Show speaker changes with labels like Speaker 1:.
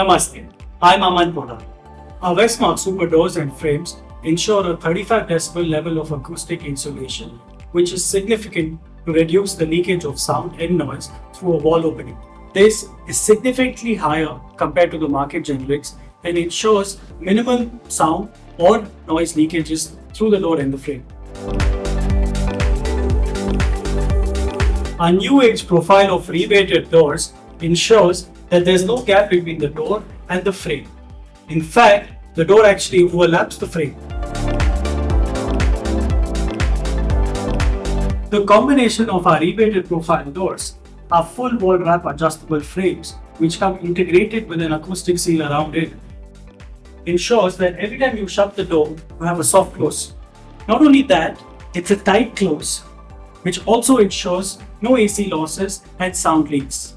Speaker 1: Namaste, I'm Aman Poda. Our Wesmarc Super Doors and frames ensure a 35 decibel level of acoustic insulation, which is significant to reduce the leakage of sound and noise through a wall opening. This is significantly higher compared to the market generics and ensures minimal sound or noise leakages through the door and the frame. Our new age profile of rebated doors ensures that there is no gap between the door and the frame. In fact, the door actually overlaps the frame. The combination of our rebated profile doors are full wall wrap adjustable frames which come integrated with an acoustic seal around it ensures that every time you shut the door, you have a soft close. Not only that, it's a tight close which also ensures no AC losses and sound leaks.